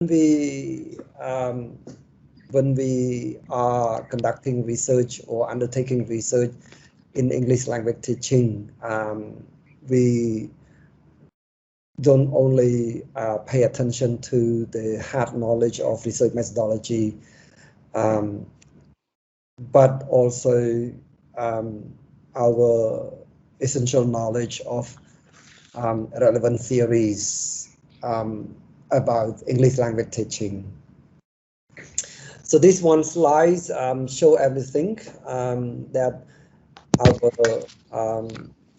we when we are conducting research or undertaking research in English language teaching, we don't only pay attention to the hard knowledge of research methodology, but also our essential knowledge of relevant theories about English language teaching. So this one slide show everything that our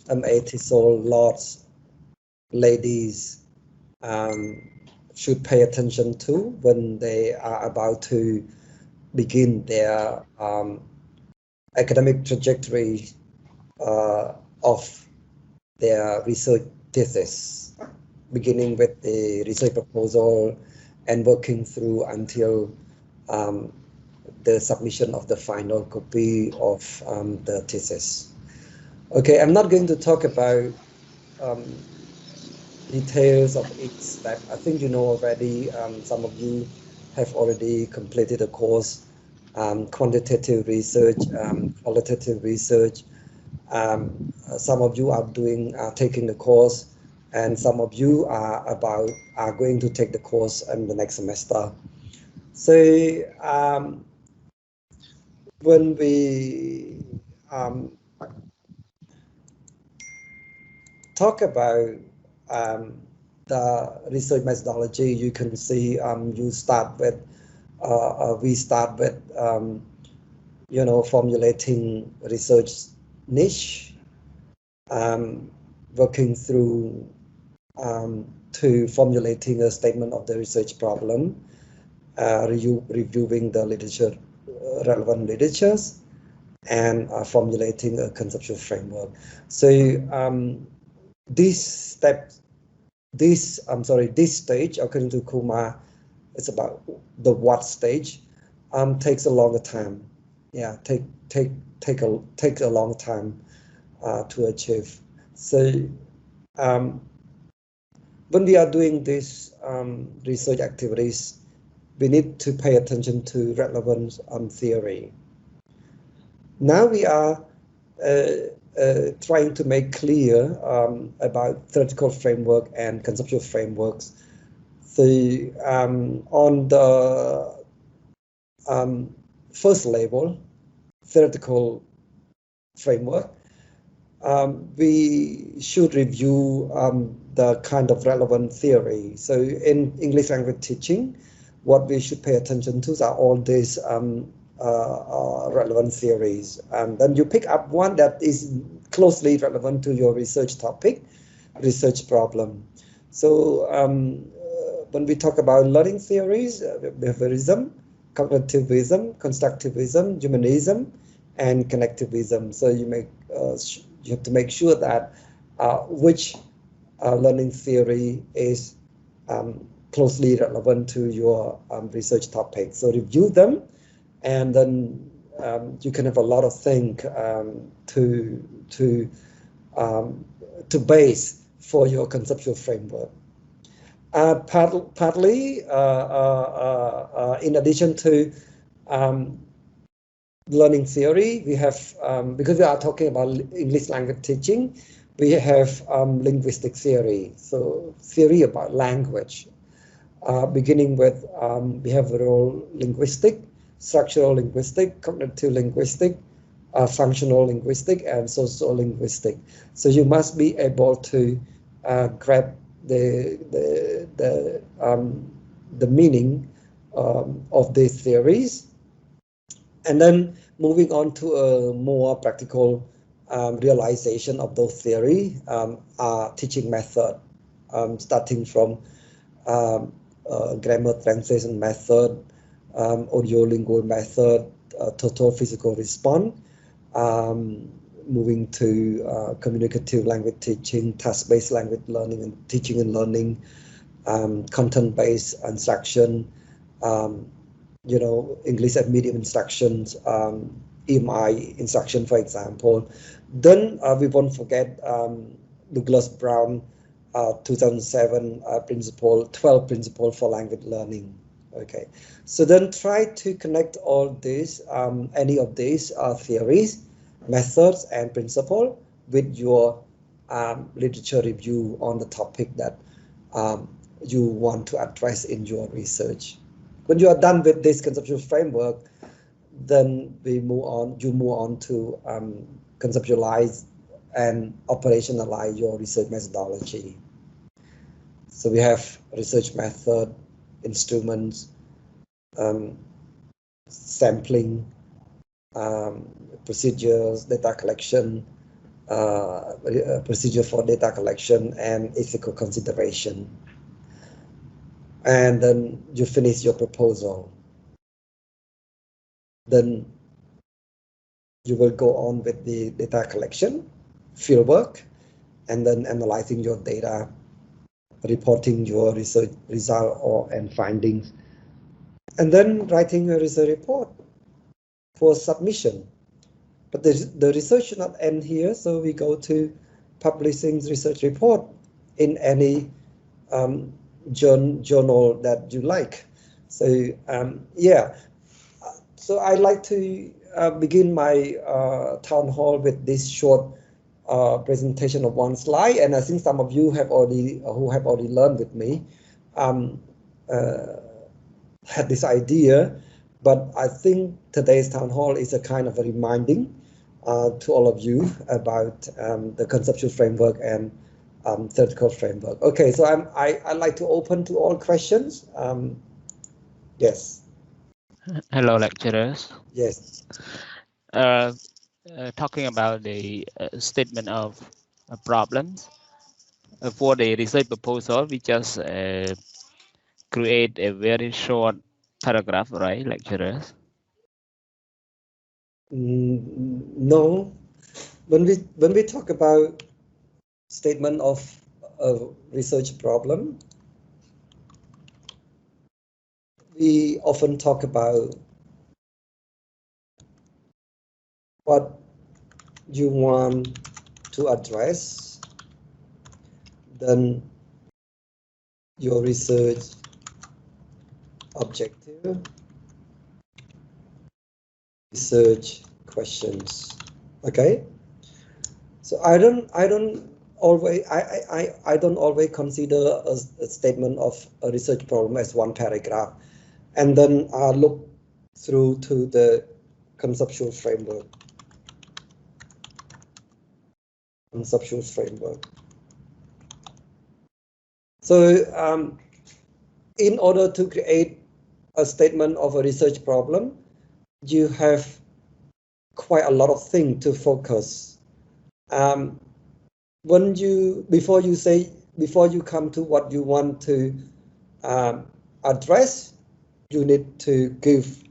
MA TESOL lords, ladies should pay attention to when they are about to begin their academic trajectory of their research thesis, beginning with the research proposal and working through until the submission of the final copy of the thesis. Okay, I'm not going to talk about details of each step. I think you know already. Some of you have already completed the course, quantitative research, qualitative research. Some of you are taking the course, and some of you are going to take the course in the next semester. So when we talk about the research methodology, you can see we start with formulating research niche, working through to formulating a statement of the research problem, reviewing the literature, relevant literatures, and formulating a conceptual framework. So this stage, according to Kumar, it's about the what stage, takes a longer time. Yeah, take a long time to achieve. So when we are doing these research activities, we need to pay attention to relevant theory. Now we are trying to make clear about theoretical framework and conceptual frameworks. So on the first level, theoretical framework, we should review the kind of relevant theory. So in English language teaching, what we should pay attention to are all these relevant theories. And then you pick up one that is closely relevant to your research topic, research problem. So when we talk about learning theories, behaviorism, cognitivism, constructivism, humanism, and connectivism. So you have to make sure that which learning theory is closely relevant to your research topic. So review them, and then you can have a lot of things to base for your conceptual framework. Partly, in addition to learning theory, we have, because we are talking about English language teaching, we have linguistic theory, so theory about language, beginning with behavioral linguistic, structural linguistic, cognitive linguistic, functional linguistic, and social linguistic. So you must be able to grab the meaning of these theories, and then moving on to a more practical realization of those theory, teaching method, starting from grammar translation method, audiolingual method, total physical response, moving to communicative language teaching, task-based language learning and teaching and learning, content-based instruction, English as medium instructions, EMI instruction, for example. Then we won't forget Douglas Brown 2007 principle, 12 principle for language learning. Okay, so then try to connect all these, any of these theories, methods, and principle with your literature review on the topic that you want to address in your research. When you are done with this conceptual framework, then we move on. You move on to conceptualize and operationalize your research methodology. So we have research method, instruments, sampling, procedures, data collection, procedure for data collection, and ethical consideration. And then you finish your proposal. Then you will go on with the data collection, fieldwork, and then analyzing your data, reporting your research result and findings, and then writing a research report for submission. But the research should not end here, so we go to publishing research report in any journal that you like. So yeah, so I like to begin my town hall with this short presentation of one slide, and I think some of you have already learned with me had this idea, but I think today's town hall is a kind of a reminding to all of you about the conceptual framework and theoretical framework. Okay, so I like to open to all questions. Yes. Hello, lecturers. Yes. Talking about the statement of problems for the research proposal, we just create a very short paragraph, right, lecturers? No. When we talk about statement of a research problem, we often talk about what you want to address, then your research objective, research questions. Okay, so I don't always consider a statement of a research problem as one paragraph, and then look through to the conceptual framework. So in order to create a statement of a research problem, you have quite a lot of things to focus. Before you come to what you want to address, you need to give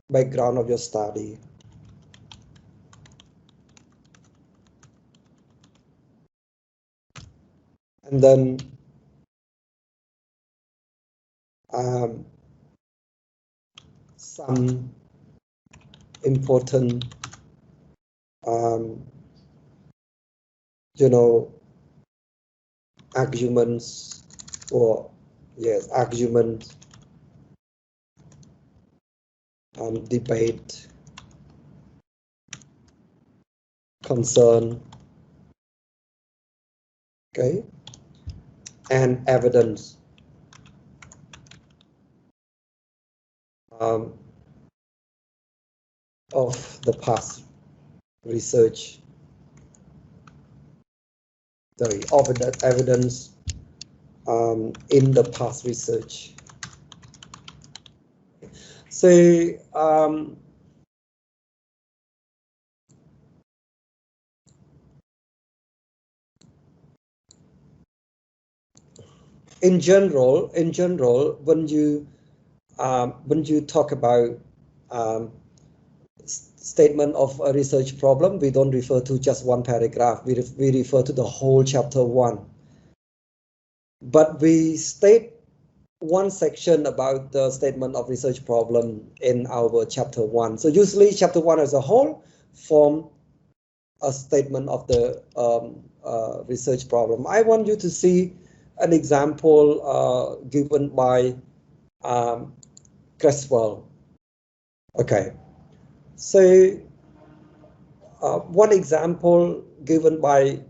background of your study. And then some important arguments debate, concern, okay, and evidence. Of the past research, of the evidence in the past research. So in general, when you talk about statement of a research problem, we don't refer to just one paragraph. We refer to the whole chapter 1. But we state one section about the statement of research problem in our chapter 1. So usually chapter 1 as a whole form a statement of the research problem. I want you to see an example given by Creswell. Okay, so one example given by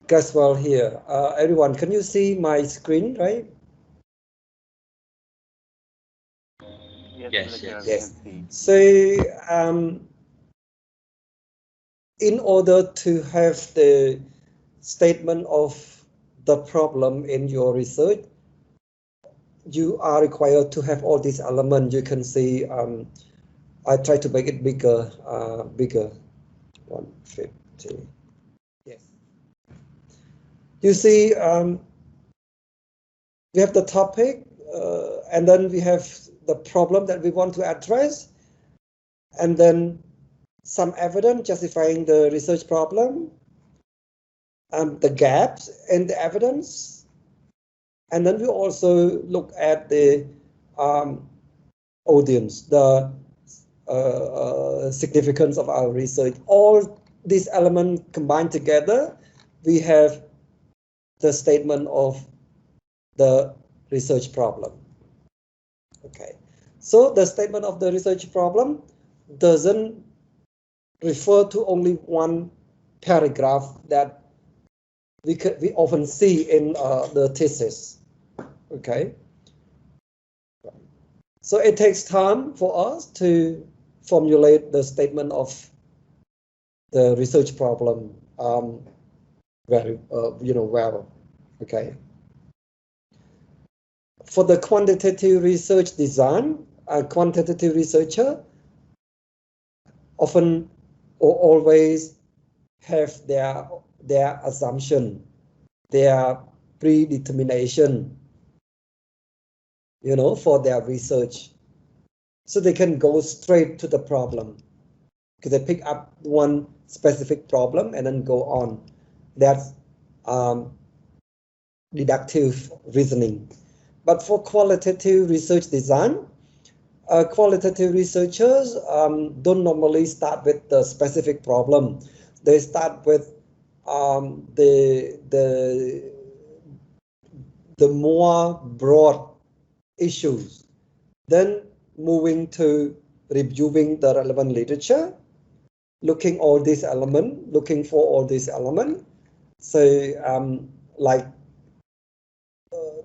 Creswell here. Everyone, can you see my screen, right? Yes, Yes. So in order to have the statement of the problem in your research, you are required to have all these elements. You can see, I try to make it bigger, bigger, 150. Yes. You see, we have the topic, and then we have the problem that we want to address, and then some evidence justifying the research problem, the gaps in the evidence, and then we also look at the audience, the significance of our research. All these elements combined together, we have the statement of the research problem. Okay, so the statement of the research problem doesn't refer to only one paragraph that we often see in the thesis. Okay, so it takes time for us to formulate the statement of the research problem very well. Okay, for the quantitative research design, a quantitative researcher often or always have their assumption, their predetermination, for their research, so they can go straight to the problem, because they pick up one specific problem and then go on. That's deductive reasoning. But for qualitative research design, qualitative researchers don't normally start with the specific problem. They start with the more broad issues, then moving to reviewing the relevant literature, looking for all these elements. So like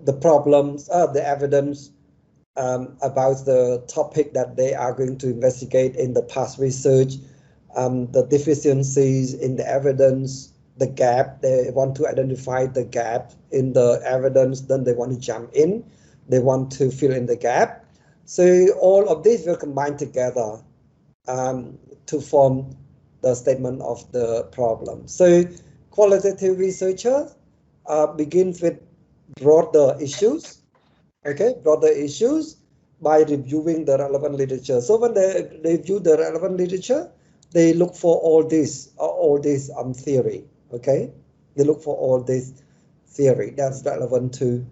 the problems, the evidence about the topic that they are going to investigate in the past research, the deficiencies in the evidence, the gap. They want to identify the gap in the evidence, then they want to jump in. They want to fill in the gap. So all of these will combine together to form the statement of the problem. So qualitative researcher begins with broader issues, by reviewing the relevant literature. So when they review the relevant literature, they look for all this theory. Okay, they look for all this theory that's relevant to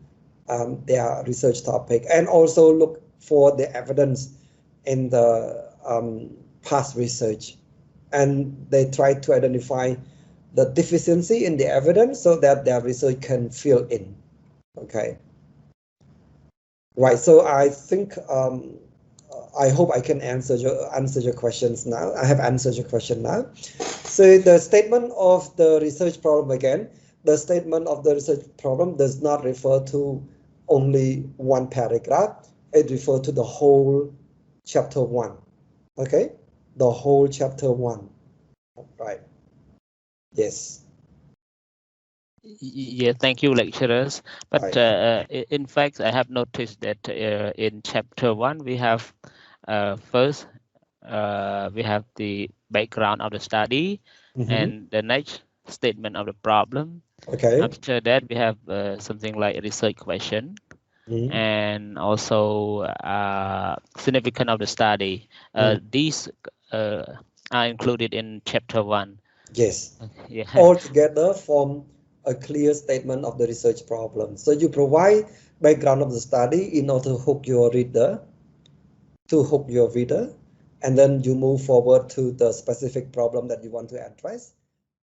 their research topic, and also look for the evidence in the past research, and they try to identify the deficiency in the evidence so that their research can fill in. Okay. Right. So I think I hope I can answer your questions now. I have answered your question now. So the statement of the research problem again. The statement of the research problem does not refer to only one paragraph. It refers to the whole chapter 1. Okay, the whole chapter 1. Right. Yes. Yeah, thank you, lecturers. But in fact, I have noticed that in chapter 1 we have first we have the background of the study, and the next statement of the problem. Okay. After that, we have something like a research question, and also significance of the study. These are included in chapter 1. Yes. Yeah. All together form a clear statement of the research problem. So you provide background of the study in order to hook your reader, and then you move forward to the specific problem that you want to address.